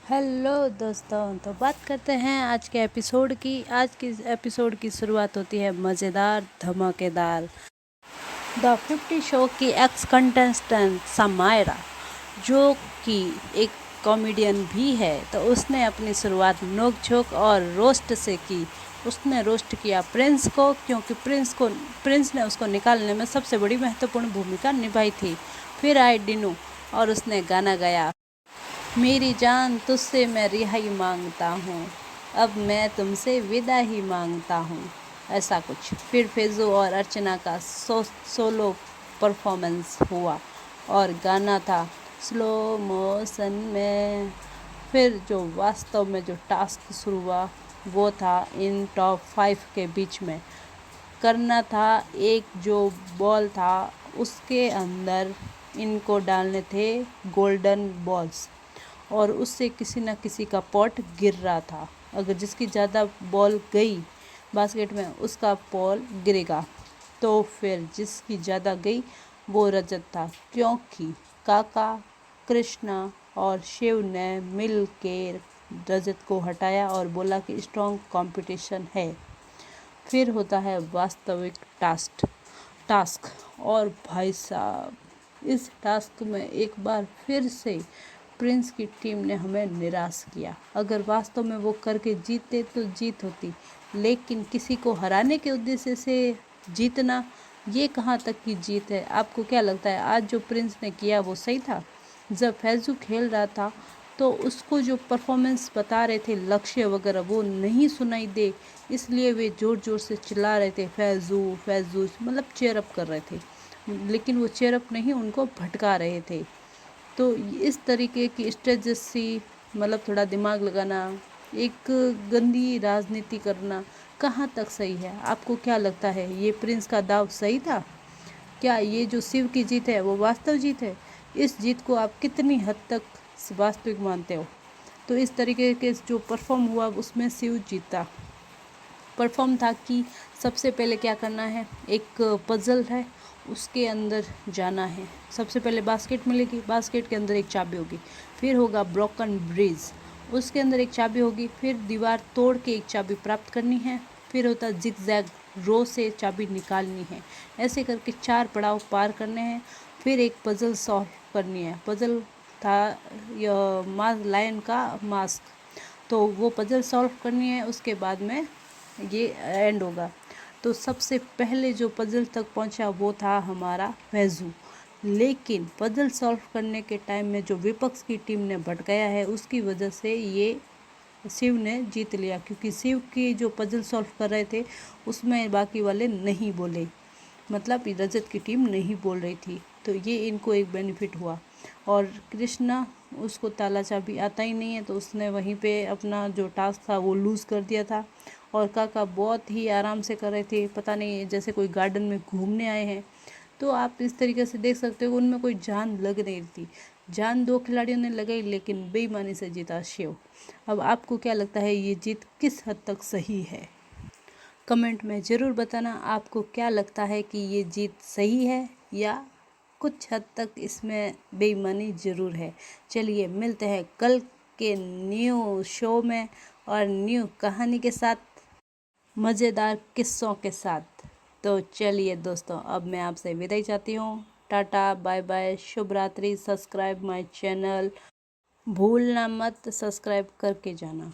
Hello दोस्तों, तो बात करते हैं आज के एपिसोड की। आज की एपिसोड की शुरुआत होती है मज़ेदार धमाकेदार द 50 शो की एक्स कंटेस्टेंट समायरा, जो कि एक कॉमेडियन भी है। तो उसने अपनी शुरुआत नोक-झोंक और रोस्ट से की। उसने रोस्ट किया प्रिंस को, क्योंकि प्रिंस ने उसको निकालने में सबसे बड़ी महत्वपूर्ण भूमिका निभाई थी। फिर आए डिनू और उसने गाना गाया, मेरी जान तुझसे मैं रिहाई मांगता हूँ, अब मैं तुमसे विदा ही मांगता हूँ, ऐसा कुछ। फिर फैज़ू और अर्चना का सोलो परफॉर्मेंस हुआ और गाना था स्लो मोशन में। फिर जो वास्तव में जो टास्क शुरू हुआ वो था इन टॉप 5 के बीच में करना था। एक जो बॉल था उसके अंदर इनको डालने थे गोल्डन बॉल्स, और उससे किसी न किसी का पॉट गिर रहा था। अगर जिसकी ज़्यादा बॉल गई बास्केट में उसका बॉल गिरेगा, तो फिर जिसकी ज़्यादा गई वो रजत था, क्योंकि काका, कृष्णा और शिव ने मिल के रजत को हटाया और बोला कि स्ट्रॉन्ग कंपटीशन है। फिर होता है वास्तविक टास्क। और भाई साहब, इस टास्क में एक बार फिर से प्रिंस की टीम ने हमें निराश किया। अगर वास्तव में वो करके जीते तो जीत होती, लेकिन किसी को हराने के उद्देश्य से जीतना, ये कहाँ तक की जीत है? आपको क्या लगता है आज जो प्रिंस ने किया वो सही था? जब फैज़ू खेल रहा था तो उसको जो परफॉर्मेंस बता रहे थे, लक्ष्य वगैरह, वो नहीं सुनाई दे, इसलिए वे ज़ोर ज़ोर से चिल्ला रहे थे फैज़ू फैज़ू, मतलब चेयर अप कर रहे थे, लेकिन वो चेयर अप नहीं, उनको भटका रहे थे। तो इस तरीके की स्ट्रेटजी, मतलब थोड़ा दिमाग लगाना, एक गंदी राजनीति करना, कहाँ तक सही है? आपको क्या लगता है, ये प्रिंस का दाव सही था? क्या ये जो शिव की जीत है वो वास्तव जीत है? इस जीत को आप कितनी हद तक वास्तविक मानते हो? तो इस तरीके के जो परफॉर्म हुआ उसमें शिव जीता। परफॉर्म था कि सबसे पहले क्या करना है, एक पजल है, उसके अंदर जाना है। सबसे पहले बास्केट मिलेगी, बास्केट के अंदर एक चाबी होगी, फिर होगा ब्रोकन ब्रिज, उसके अंदर एक चाबी होगी, फिर दीवार तोड़ के एक चाबी प्राप्त करनी है, फिर होता जिग जैग रो से चाबी निकालनी है। ऐसे करके 4 पड़ाव पार करने हैं। फिर एक पजल सॉल्व करनी है। पजल था लायन का मास्क, तो वो पजल सॉल्व करनी है, उसके बाद में ये एंड होगा। तो सबसे पहले जो पजल तक पहुंचा वो था हमारा फैज़ू, लेकिन पजल सॉल्व करने के टाइम में जो विपक्ष की टीम ने भटकाया है उसकी वजह से ये शिव ने जीत लिया, क्योंकि शिव की जो पजल सॉल्व कर रहे थे उसमें बाकी वाले नहीं बोले, मतलब रजत की टीम नहीं बोल रही थी, तो ये इनको एक बेनिफिट हुआ। और कृष्णा, उसको ताला चाबी आता ही नहीं है, तो उसने वहीं पे अपना जो टास्क था वो लूज़ कर दिया था। और काका बहुत ही आराम से कर रहे थे, पता नहीं जैसे कोई गार्डन में घूमने आए हैं। तो आप इस तरीके से देख सकते हो उनमें कोई जान लग नहीं रही थी। जान 2 खिलाड़ियों ने लगाई, लेकिन बेईमानी से जीता शिव। अब आपको क्या लगता है, ये जीत किस हद तक सही है? कमेंट में ज़रूर बताना आपको क्या लगता है कि ये जीत सही है या कुछ हद तक इसमें बेईमानी ज़रूर है। चलिए मिलते हैं कल के न्यू शो में और न्यू कहानी के साथ, मज़ेदार किस्सों के साथ। तो चलिए दोस्तों, अब मैं आपसे विदाई चाहती हूँ। टाटा, बाय बाय, शुभ रात्रि। सब्सक्राइब माय चैनल, भूलना मत सब्सक्राइब करके जाना।